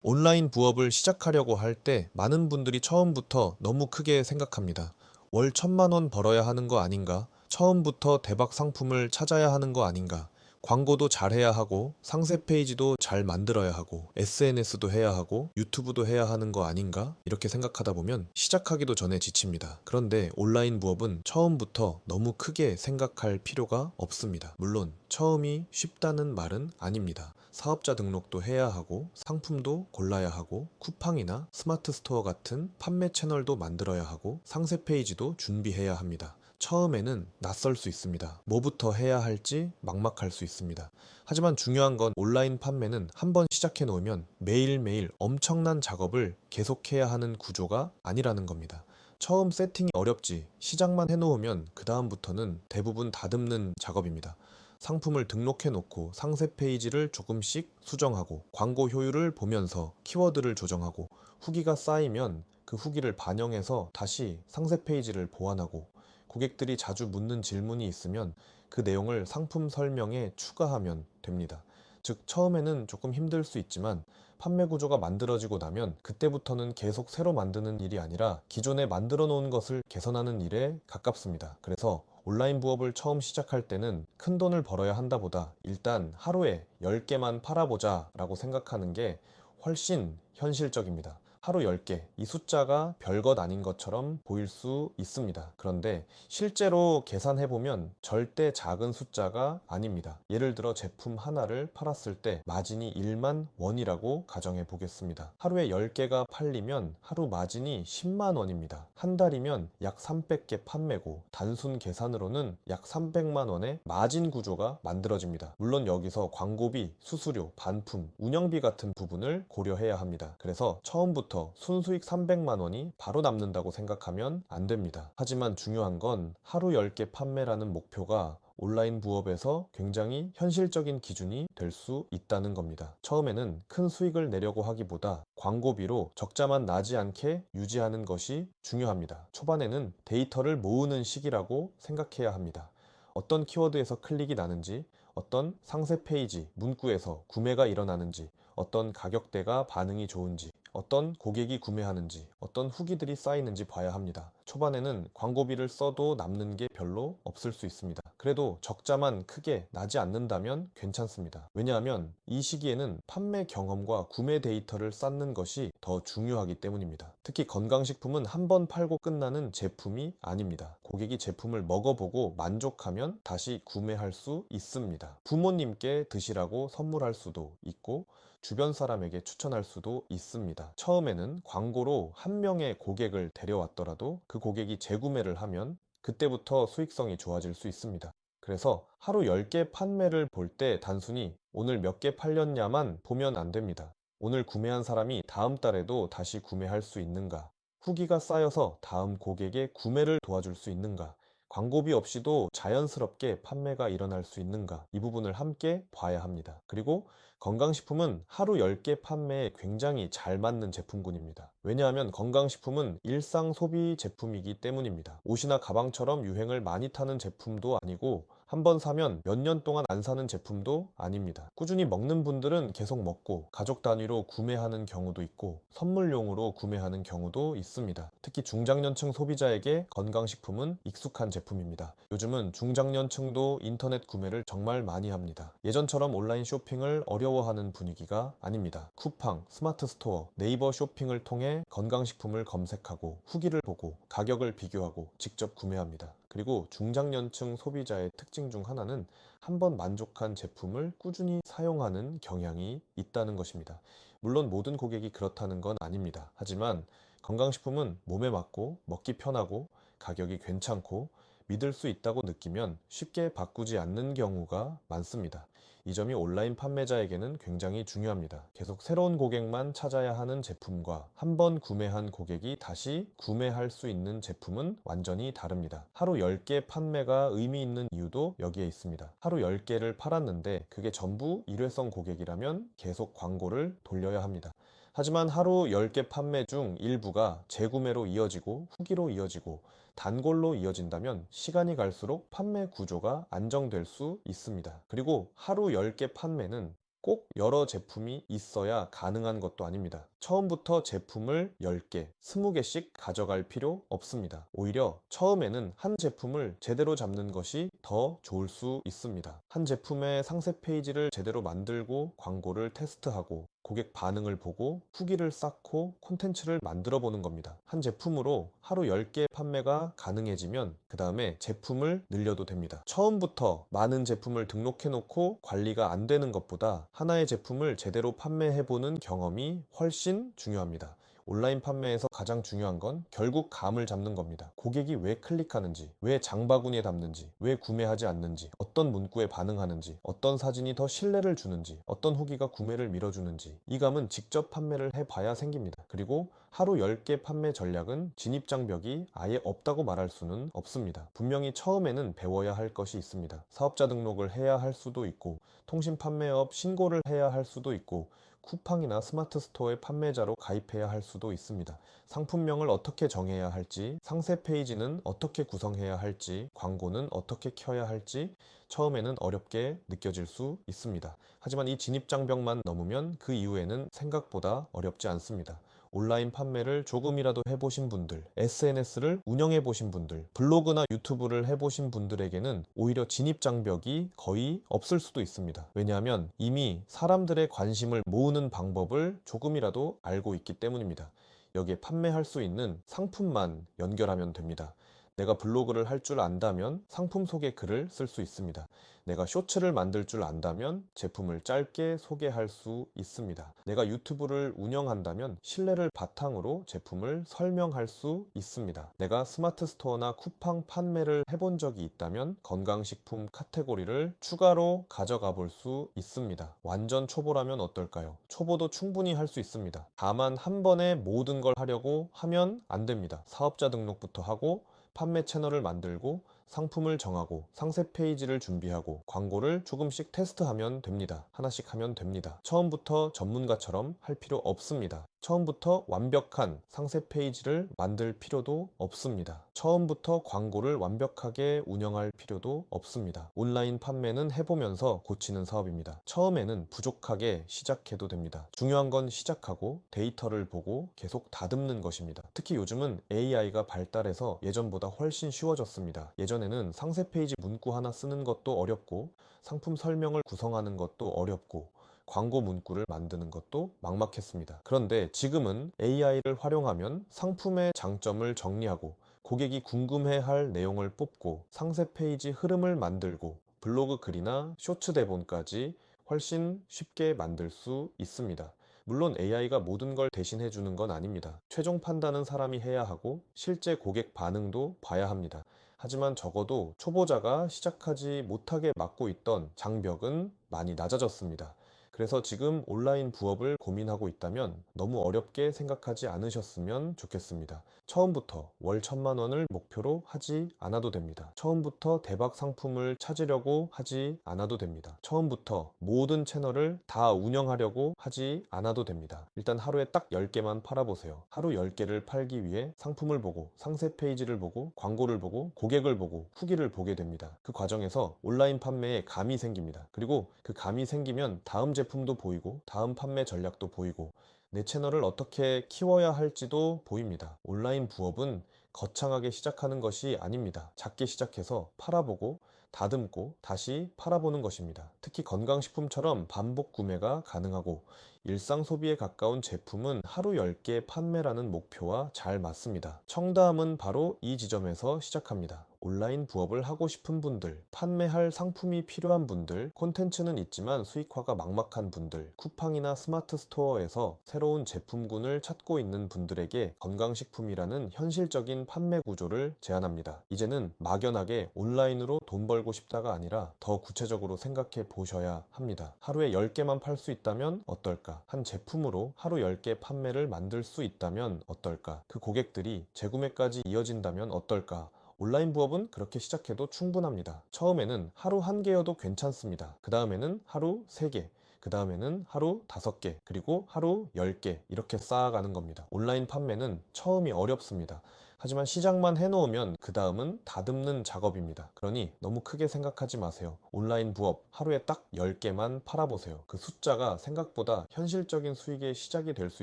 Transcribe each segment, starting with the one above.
온라인 부업을 시작하려고 할 때 많은 분들이 처음부터 너무 크게 생각합니다. 월 1,000만 원 벌어야 하는 거 아닌가? 처음부터 대박 상품을 찾아야 하는 거 아닌가? 광고도 잘해야 하고, 상세 페이지도 잘 만들어야 하고, SNS도 해야 하고, 유튜브도 해야 하는 거 아닌가? 이렇게 생각하다 보면 시작하기도 전에 지칩니다. 그런데 온라인 부업은 처음부터 너무 크게 생각할 필요가 없습니다. 물론 처음이 쉽다는 말은 아닙니다. 사업자 등록도 해야 하고, 상품도 골라야 하고, 쿠팡이나 스마트 스토어 같은 판매 채널도 만들어야 하고, 상세 페이지도 준비해야 합니다. 처음에는 낯설 수 있습니다. 뭐부터 해야 할지 막막할 수 있습니다. 하지만 중요한 건 온라인 판매는 한번 시작해 놓으면 매일매일 엄청난 작업을 계속해야 하는 구조가 아니라는 겁니다. 처음 세팅이 어렵지 시작만 해놓으면 그 다음부터는 대부분 다듬는 작업입니다. 상품을 등록해 놓고 상세 페이지를 조금씩 수정하고 광고 효율을 보면서 키워드를 조정하고 후기가 쌓이면 그 후기를 반영해서 다시 상세 페이지를 보완하고 고객들이 자주 묻는 질문이 있으면 그 내용을 상품 설명에 추가하면 됩니다. 즉, 처음에는 조금 힘들 수 있지만 판매 구조가 만들어지고 나면 그때부터는 계속 새로 만드는 일이 아니라 기존에 만들어 놓은 것을 개선하는 일에 가깝습니다. 그래서 온라인 부업을 처음 시작할 때는 큰 돈을 벌어야 한다보다 일단 하루에 10개만 팔아보자 라고 생각하는 게 훨씬 현실적입니다. 하루 10개, 이 숫자가 별것 아닌 것처럼 보일 수 있습니다. 그런데 실제로 계산해보면 절대 작은 숫자가 아닙니다. 예를 들어 제품 하나를 팔았을 때 마진이 1만 원이라고 가정해 보겠습니다. 하루에 10개가 팔리면 하루 마진이 10만 원입니다. 한 달이면 약 300개 판매고 단순 계산으로는 약 300만 원의 마진 구조가 만들어집니다. 물론 여기서 광고비, 수수료, 반품, 운영비 같은 부분을 고려해야 합니다. 그래서 처음부터 순수익 300만 원이 바로 남는다고 생각하면 안 됩니다. 하지만 중요한 건 하루 10개 판매라는 목표가 온라인 부업에서 굉장히 현실적인 기준이 될 수 있다는 겁니다. 처음에는 큰 수익을 내려고 하기보다 광고비로 적자만 나지 않게 유지하는 것이 중요합니다. 초반에는 데이터를 모으는 시기라고 생각해야 합니다. 어떤 키워드에서 클릭이 나는지, 어떤 상세 페이지, 문구에서 구매가 일어나는지, 어떤 가격대가 반응이 좋은지, 어떤 고객이 구매하는지, 어떤 후기들이 쌓이는지 봐야 합니다. 초반에는 광고비를 써도 남는 게 별로 없을 수 있습니다. 그래도 적자만 크게 나지 않는다면 괜찮습니다. 왜냐하면 이 시기에는 판매 경험과 구매 데이터를 쌓는 것이 더 중요하기 때문입니다. 특히 건강식품은 한 번 팔고 끝나는 제품이 아닙니다. 고객이 제품을 먹어보고 만족하면 다시 구매할 수 있습니다. 부모님께 드시라고 선물할 수도 있고 주변 사람에게 추천할 수도 있습니다. 처음에는 광고로 한 명의 고객을 데려왔더라도 그 고객이 재구매를 하면 그때부터 수익성이 좋아질 수 있습니다. 그래서 하루 10개 판매를 볼 때 단순히 오늘 몇 개 팔렸냐만 보면 안 됩니다. 오늘 구매한 사람이 다음 달에도 다시 구매할 수 있는가? 후기가 쌓여서 다음 고객의 구매를 도와줄 수 있는가? 광고비 없이도 자연스럽게 판매가 일어날 수 있는가? 이 부분을 함께 봐야 합니다. 그리고 건강식품은 하루 10개 판매에 굉장히 잘 맞는 제품군입니다. 왜냐하면 건강식품은 일상 소비 제품이기 때문입니다. 옷이나 가방처럼 유행을 많이 타는 제품도 아니고 한 번 사면 몇 년 동안 안 사는 제품도 아닙니다. 꾸준히 먹는 분들은 계속 먹고 가족 단위로 구매하는 경우도 있고 선물용으로 구매하는 경우도 있습니다. 특히 중장년층 소비자에게 건강식품은 익숙한 제품입니다. 요즘은 중장년층도 인터넷 구매를 정말 많이 합니다. 예전처럼 온라인 쇼핑을 어려워하는 분위기가 아닙니다. 쿠팡, 스마트 스토어, 네이버 쇼핑을 통해 건강식품을 검색하고 후기를 보고 가격을 비교하고 직접 구매합니다. 그리고 중장년층 소비자의 특징 중 하나는 한번 만족한 제품을 꾸준히 사용하는 경향이 있다는 것입니다. 물론 모든 고객이 그렇다는 건 아닙니다. 하지만 건강식품은 몸에 맞고 먹기 편하고 가격이 괜찮고 믿을 수 있다고 느끼면 쉽게 바꾸지 않는 경우가 많습니다. 이 점이 온라인 판매자에게는 굉장히 중요합니다. 계속 새로운 고객만 찾아야 하는 제품과 한 번 구매한 고객이 다시 구매할 수 있는 제품은 완전히 다릅니다. 하루 10개 판매가 의미 있는 이유도 여기에 있습니다. 하루 10개를 팔았는데 그게 전부 일회성 고객이라면 계속 광고를 돌려야 합니다. 하지만 하루 10개 판매 중 일부가 재구매로 이어지고 후기로 이어지고 단골로 이어진다면 시간이 갈수록 판매 구조가 안정될 수 있습니다. 그리고 하루 10개 판매는 꼭 여러 제품이 있어야 가능한 것도 아닙니다. 처음부터 제품을 10개, 20개씩 가져갈 필요 없습니다. 오히려 처음에는 한 제품을 제대로 잡는 것이 더 좋을 수 있습니다. 한 제품의 상세 페이지를 제대로 만들고 광고를 테스트하고 고객 반응을 보고 후기를 쌓고 콘텐츠를 만들어 보는 겁니다. 한 제품으로 하루 10개 판매가 가능해지면 그 다음에 제품을 늘려도 됩니다. 처음부터 많은 제품을 등록해 놓고 관리가 안 되는 것보다 하나의 제품을 제대로 판매해 보는 경험이 훨씬 중요합니다. 온라인 판매에서 가장 중요한 건 결국 감을 잡는 겁니다. 고객이 왜 클릭하는지, 왜 장바구니에 담는지, 왜 구매하지 않는지, 어떤 문구에 반응하는지, 어떤 사진이 더 신뢰를 주는지, 어떤 후기가 구매를 밀어주는지, 이 감은 직접 판매를 해봐야 생깁니다. 그리고 하루 10개 판매 전략은 진입장벽이 아예 없다고 말할 수는 없습니다. 분명히 처음에는 배워야 할 것이 있습니다. 사업자 등록을 해야 할 수도 있고, 통신 판매업 신고를 해야 할 수도 있고, 쿠팡이나 스마트 스토어의 판매자로 가입해야 할 수도 있습니다. 상품명을 어떻게 정해야 할지, 상세 페이지는 어떻게 구성해야 할지, 광고는 어떻게 켜야 할지 처음에는 어렵게 느껴질 수 있습니다. 하지만 이 진입장벽만 넘으면 그 이후에는 생각보다 어렵지 않습니다. 온라인 판매를 조금이라도 해보신 분들, SNS를 운영해 보신 분들, 블로그나 유튜브를 해보신 분들에게는 오히려 진입장벽이 거의 없을 수도 있습니다. 왜냐하면 이미 사람들의 관심을 모으는 방법을 조금이라도 알고 있기 때문입니다. 여기에 판매할 수 있는 상품만 연결하면 됩니다. 내가 블로그를 할 줄 안다면 상품 소개 글을 쓸 수 있습니다. 내가 쇼츠를 만들 줄 안다면 제품을 짧게 소개할 수 있습니다. 내가 유튜브를 운영한다면 신뢰를 바탕으로 제품을 설명할 수 있습니다. 내가 스마트 스토어나 쿠팡 판매를 해본 적이 있다면 건강식품 카테고리를 추가로 가져가 볼 수 있습니다. 완전 초보라면 어떨까요? 초보도 충분히 할 수 있습니다. 다만 한 번에 모든 걸 하려고 하면 안 됩니다. 사업자 등록부터 하고 판매 채널을 만들고 상품을 정하고 상세 페이지를 준비하고 광고를 조금씩 테스트하면 됩니다. 하나씩 하면 됩니다. 처음부터 전문가처럼 할 필요 없습니다. 처음부터 완벽한 상세 페이지를 만들 필요도 없습니다. 처음부터 광고를 완벽하게 운영할 필요도 없습니다. 온라인 판매는 해보면서 고치는 사업입니다. 처음에는 부족하게 시작해도 됩니다. 중요한 건 시작하고 데이터를 보고 계속 다듬는 것입니다. 특히 요즘은 AI가 발달해서 예전보다 훨씬 쉬워졌습니다. 예전에는 상세 페이지 문구 하나 쓰는 것도 어렵고 상품 설명을 구성하는 것도 어렵고 광고 문구를 만드는 것도 막막했습니다. 그런데 지금은 AI를 활용하면 상품의 장점을 정리하고 고객이 궁금해할 내용을 뽑고 상세 페이지 흐름을 만들고 블로그 글이나 쇼츠 대본까지 훨씬 쉽게 만들 수 있습니다. 물론 AI가 모든 걸 대신해 주는 건 아닙니다. 최종 판단은 사람이 해야 하고 실제 고객 반응도 봐야 합니다. 하지만 적어도 초보자가 시작하지 못하게 막고 있던 장벽은 많이 낮아졌습니다. 그래서 지금 온라인 부업을 고민하고 있다면 너무 어렵게 생각하지 않으셨으면 좋겠습니다. 처음부터 월 1,000만 원을 목표로 하지 않아도 됩니다. 처음부터 대박 상품을 찾으려고 하지 않아도 됩니다. 처음부터 모든 채널을 다 운영하려고 하지 않아도 됩니다. 일단 하루에 딱 10개만 팔아보세요. 하루 10개를 팔기 위해 상품을 보고 상세 페이지를 보고 광고를 보고 고객을 보고 후기를 보게 됩니다. 그 과정에서 온라인 판매에 감이 생깁니다. 그리고 그 감이 생기면 다음 제품도 보이고 다음 판매 전략도 보이고 내 채널을 어떻게 키워야 할지도 보입니다. 온라인 부업은 거창하게 시작하는 것이 아닙니다. 작게 시작해서 팔아보고 다듬고 다시 팔아보는 것입니다. 특히 건강식품처럼 반복 구매가 가능하고 일상 소비에 가까운 제품은 하루 10개 판매라는 목표와 잘 맞습니다. 청담은 바로 이 지점에서 시작합니다. 온라인 부업을 하고 싶은 분들, 판매할 상품이 필요한 분들, 콘텐츠는 있지만 수익화가 막막한 분들, 쿠팡이나 스마트 스토어에서 새로운 제품군을 찾고 있는 분들에게 건강식품이라는 현실적인 판매 구조를 제안합니다. 이제는 막연하게 온라인으로 돈 벌고 싶다가 아니라 더 구체적으로 생각해 보셔야 합니다. 하루에 10개만 팔 수 있다면 어떨까? 한 제품으로 하루 10개 판매를 만들 수 있다면 어떨까? 그 고객들이 재구매까지 이어진다면 어떨까? 온라인 부업은 그렇게 시작해도 충분합니다. 처음에는 하루 1개여도 괜찮습니다. 그 다음에는 하루 3개, 그 다음에는 하루 5개, 그리고 하루 10개 이렇게 쌓아가는 겁니다. 온라인 판매는 처음이 어렵습니다. 하지만 시작만 해놓으면 그 다음은 다듬는 작업입니다. 그러니 너무 크게 생각하지 마세요. 온라인 부업 하루에 딱 10개만 팔아보세요. 그 숫자가 생각보다 현실적인 수익의 시작이 될 수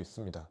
있습니다.